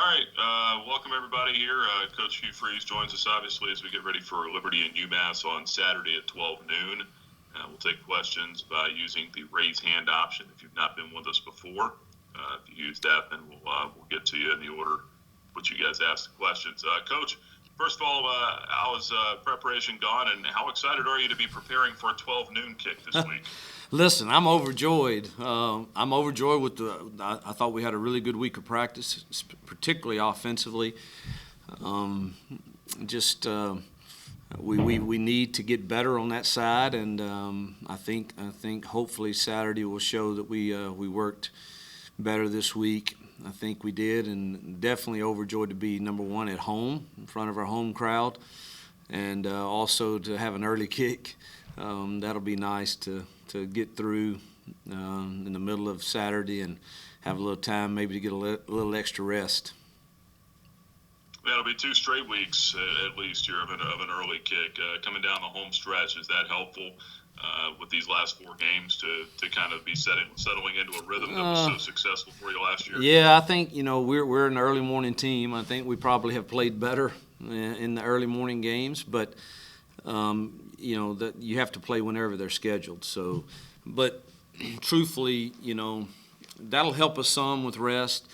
right, welcome everybody here. Coach Hugh joins us obviously as we get ready for Liberty and UMass on Saturday at 12 noon. We'll take questions by using the raise hand option. If you've not been with us before, if you use that, then we'll get to you in the order which you guys ask the questions. Coach, first of all, how is preparation gone, and how excited are you to be preparing for a 12 noon kick this week? Listen, I'm overjoyed. I'm overjoyed with I thought we had a really good week of practice, particularly offensively. We need to get better on that side, and I think hopefully Saturday will show that we worked better this week. I think we did, and definitely overjoyed to be number one at home in front of our home crowd, and also to have an early kick. That'll be nice to get through in the middle of Saturday and have a little time maybe to get a little extra rest. That'll be 2 straight weeks at least here of an early kick. Coming down the home stretch, is that helpful with these last 4 games to kind of be settling into a rhythm that was so successful for you last year? Yeah, I think we're an early morning team. I think we probably have played better in the early morning games, but that you have to play whenever they're scheduled. So, but truthfully, that'll help us some with rest.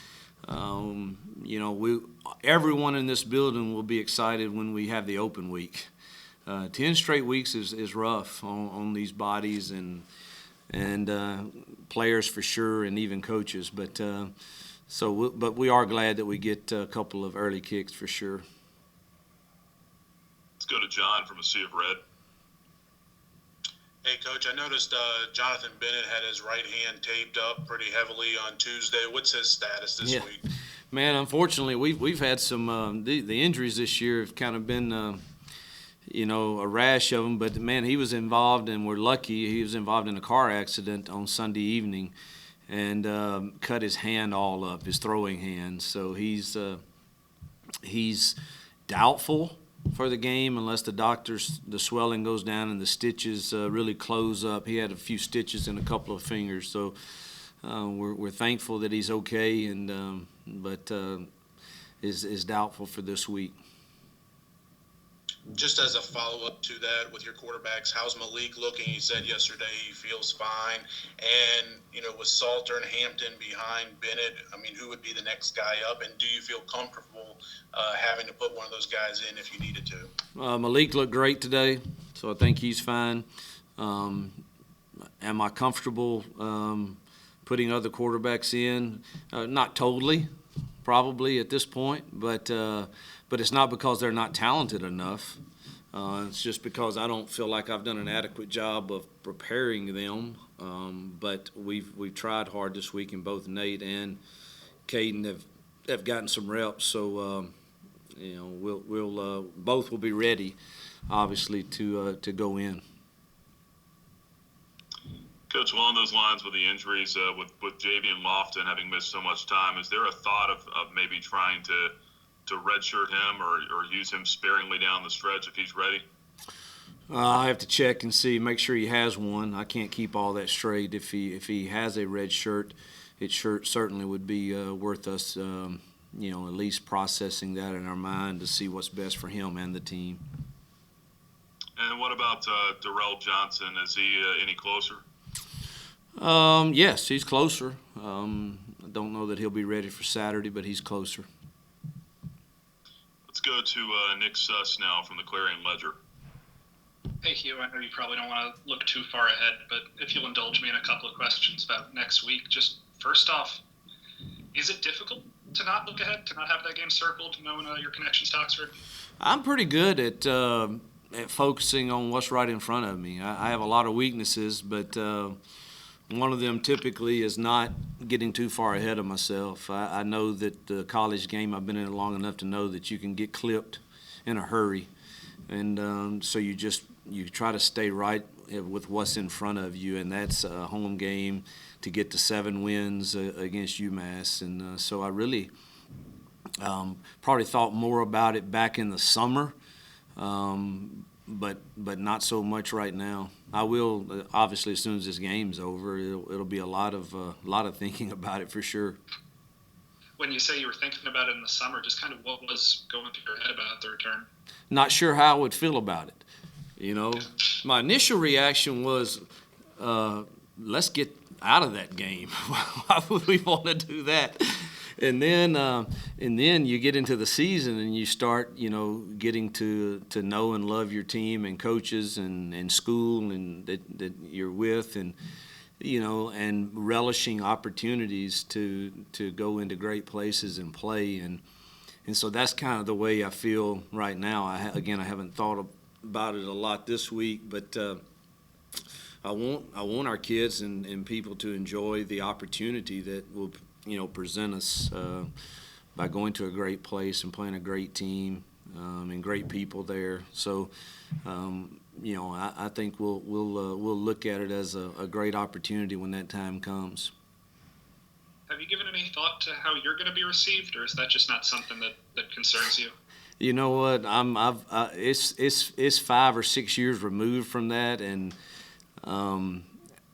Everyone in this building will be excited when we have the open week. 10 straight weeks is rough on these bodies and players for sure, and even coaches. But but we are glad that we get a couple of early kicks for sure. Let's go to John from A Sea of Red. Hey, Coach, I noticed Jonathan Bennett had his right hand taped up pretty heavily on Tuesday. What's his status this week? Man, unfortunately, we've had some the injuries this year have kind of been a rash of them. But man, he was involved, and we're lucky he was involved in a car accident on Sunday evening, and cut his hand all up, his throwing hand. So he's doubtful for the game unless the swelling goes down and the stitches really close up. He had a few stitches in a couple of fingers, so we're thankful that he's okay, and but is doubtful for this week. Just as a follow-up to that with your quarterbacks, how's Malik looking? He said yesterday he feels fine. And, with Salter and Hampton behind Bennett, who would be the next guy up? And do you feel comfortable having to put one of those guys in if you needed to? Malik looked great today, so I think he's fine. Am I comfortable putting other quarterbacks in? Not totally, probably at this point, but it's not because they're not talented enough. It's just because I don't feel like I've done an adequate job of preparing them. But we've tried hard this week, and both Nate and Caden have gotten some reps. So we'll both will be ready, obviously, to go in. Coach, along those lines with the injuries, with Javian Lofton having missed so much time, is there a thought of maybe trying to redshirt him or use him sparingly down the stretch if he's ready? I have to check and see, make sure he has one. I can't keep all that straight. If he has a red shirt, it certainly would be worth us, at least processing that in our mind to see what's best for him and the team. And what about Darrell Johnson? Is he any closer? Yes, he's closer. I don't know that he'll be ready for Saturday, but he's closer. Let's go to Nick Suss now from the Clarion Ledger. Hey, Hugh, I know you probably don't want to look too far ahead, but if you'll indulge me in a couple of questions about next week. Just first off, is it difficult to not look ahead, to not have that game circled, knowing your connections to Oxford? I'm pretty good at focusing on what's right in front of me. I have a lot of weaknesses, but one of them typically is not getting too far ahead of myself. I know that the college game, I've been in it long enough to know that you can get clipped in a hurry. And so you try to stay right with what's in front of you, and that's a home game to get to 7 wins against UMass. And so I really probably thought more about it back in the summer, but not so much right now. I will obviously as soon as this game's over. It'll be a lot of thinking about it for sure. when you say you were thinking about it in the summer, just kind of what was going through your head about the return? Not sure how I would feel about it. My initial reaction was, let's get out of that game. Why would we want to do that? And then you get into the season and you start, getting to know and love your team and coaches and school and that you're with, and and relishing opportunities to go into great places and play, and so that's kind of the way I feel right now. I haven't thought about it a lot this week, but I want our kids and people to enjoy the opportunity that will present us by going to a great place and playing a great team and great people there. So I think we'll look at it as a great opportunity when that time comes. Have you given any thought to how you're going to be received, or is that just not something that concerns you? You know what? It's 5 or 6 years removed from that, and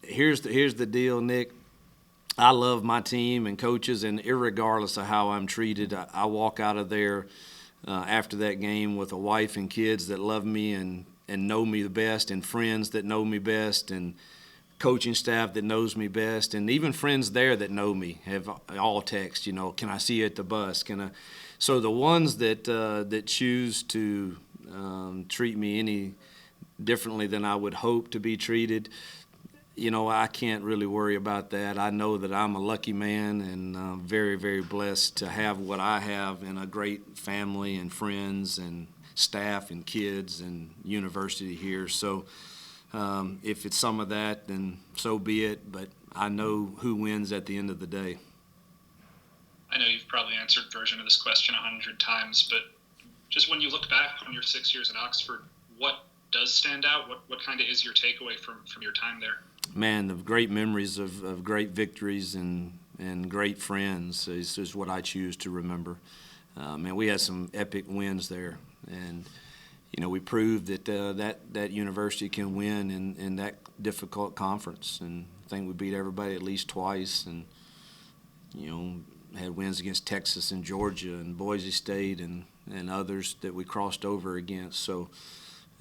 here's the deal, Nick. I love my team and coaches, and irregardless of how I'm treated, I walk out of there after that game with a wife and kids that love me and know me the best, and friends that know me best, and coaching staff that knows me best, and even friends there that know me have all text, can I see you at the bus? So the ones that choose to treat me any differently than I would hope to be treated, I can't really worry about that. I know that I'm a lucky man and very, very blessed to have what I have, and a great family and friends and staff and kids and university here. So if it's some of that, then so be it. But I know who wins at the end of the day. I know you've probably answered a version of this question 100 times, but just when you look back on your 6 years at Oxford, what does stand out? What kind of is your takeaway from your time there? Man, the great memories of great victories and great friends is what I choose to remember. Man, we had some epic wins there, and we proved that university can win in that difficult conference, and I think we beat everybody at least twice, and had wins against Texas and Georgia and Boise State and others that we crossed over against. So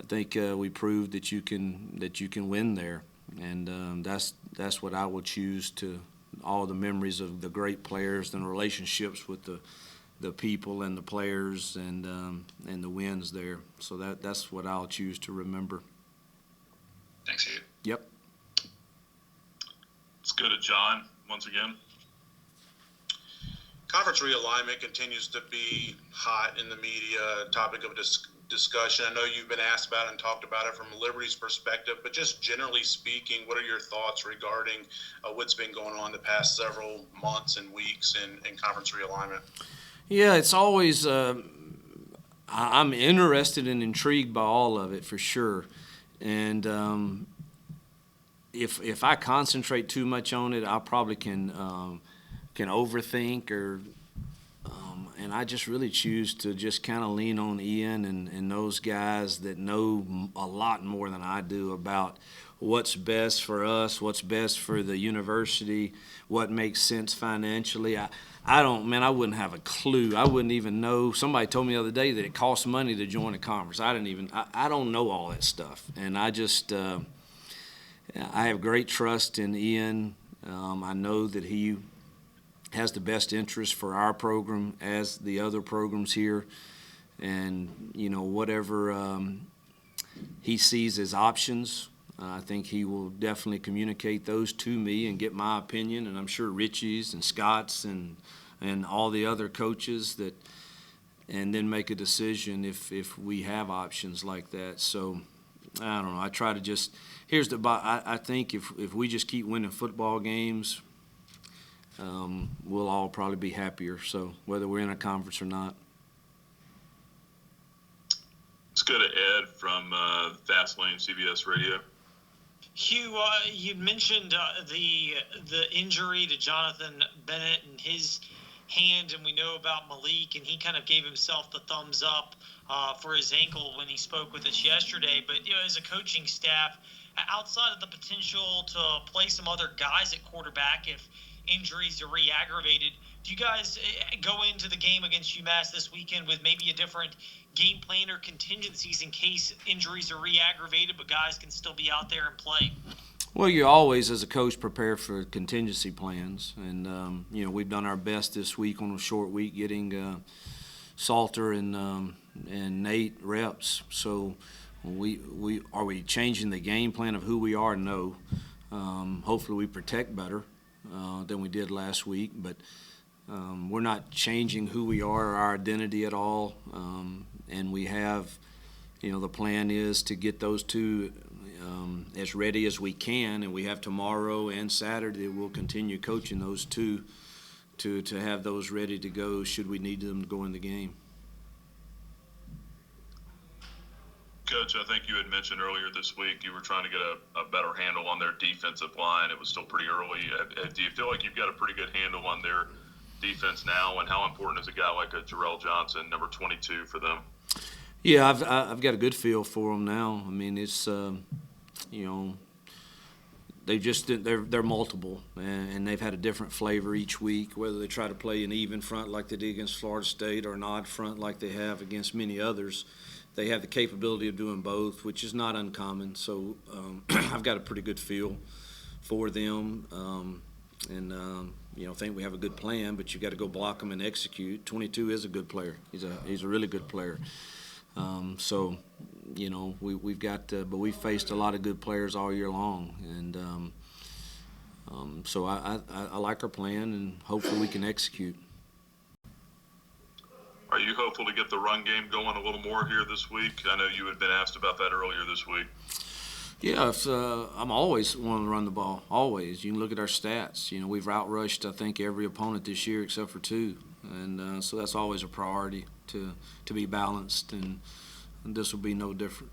I think we proved that you can win there, and that's what I will choose to all the memories of the great players and relationships with the people and the players and the wins there. So that's what I'll choose to remember. Thanks, Hugh. Yep. Let's go to John once again. Conference realignment continues to be hot in the media, topic of discussion. I know you've been asked about it and talked about it from Liberty's perspective, but just generally speaking, what are your thoughts regarding what's been going on the past several months and weeks in conference realignment? Yeah, it's always I'm interested and intrigued by all of it for sure, and if I concentrate too much on it, I probably can overthink and I just really choose to just kind of lean on Ian and those guys that know a lot more than I do about what's best for us, what's best for the university, what makes sense financially. I wouldn't have a clue. I wouldn't even know. Somebody told me the other day that it costs money to join a conference. I don't know all that stuff. And I just, I have great trust in Ian. I know that he has the best interest for our program as the other programs here. And, whatever he sees as options, I think he will definitely communicate those to me and get my opinion, and I'm sure Richie's and Scott's and all the other coaches and then make a decision if we have options like that. So I don't know. I try to just I think if we just keep winning football games, we'll all probably be happier. So whether we're in a conference or not. Let's go to Ed from Fast Lane CBS Radio. Hugh, you mentioned the injury to Jonathan Bennett and his hand, and we know about Malik, and he kind of gave himself the thumbs up for his ankle when he spoke with us yesterday. But as a coaching staff, outside of the potential to play some other guys at quarterback if injuries are re-aggravated, Do you guys go into the game against UMass this weekend with maybe a different game plan or contingencies in case injuries are re-aggravated, but guys can still be out there and play? Well, you always, as a coach, prepare for contingency plans, and we've done our best this week on a short week, getting Salter and Nate reps. So, we are we changing the game plan of who we are? No. Hopefully, we protect better than we did last week, but we're not changing who we are or our identity at all. And we have, the plan is to get those two as ready as we can, and we have tomorrow and Saturday. We'll continue coaching those two to have those ready to go should we need them to go in the game. Coach, I think you had mentioned earlier this week you were trying to get a better handle on their defensive line. It was still pretty early. Do you feel like you've got a pretty good handle on their defense now, and how important is a guy like a Jarrell Johnson, number 22, for them? Yeah, I've got a good feel for them now. I mean, it's they're multiple, and they've had a different flavor each week. Whether they try to play an even front like they did against Florida State or an odd front like they have against many others, they have the capability of doing both, which is not uncommon. So I've got a pretty good feel for them, and think we have a good plan. But you got to go block them and execute. 22 is a good player. He's a really good player. We've got, but we've faced a lot of good players all year long, and so I like our plan, and hopefully we can execute. Are you hopeful to get the run game going a little more here this week? I know you had been asked about that earlier this week. Yeah, I'm always wanting to run the ball. Always. You can look at our stats. We've outrushed, I think, every opponent this year except for two, and so that's always a priority to be balanced, and this will be no different.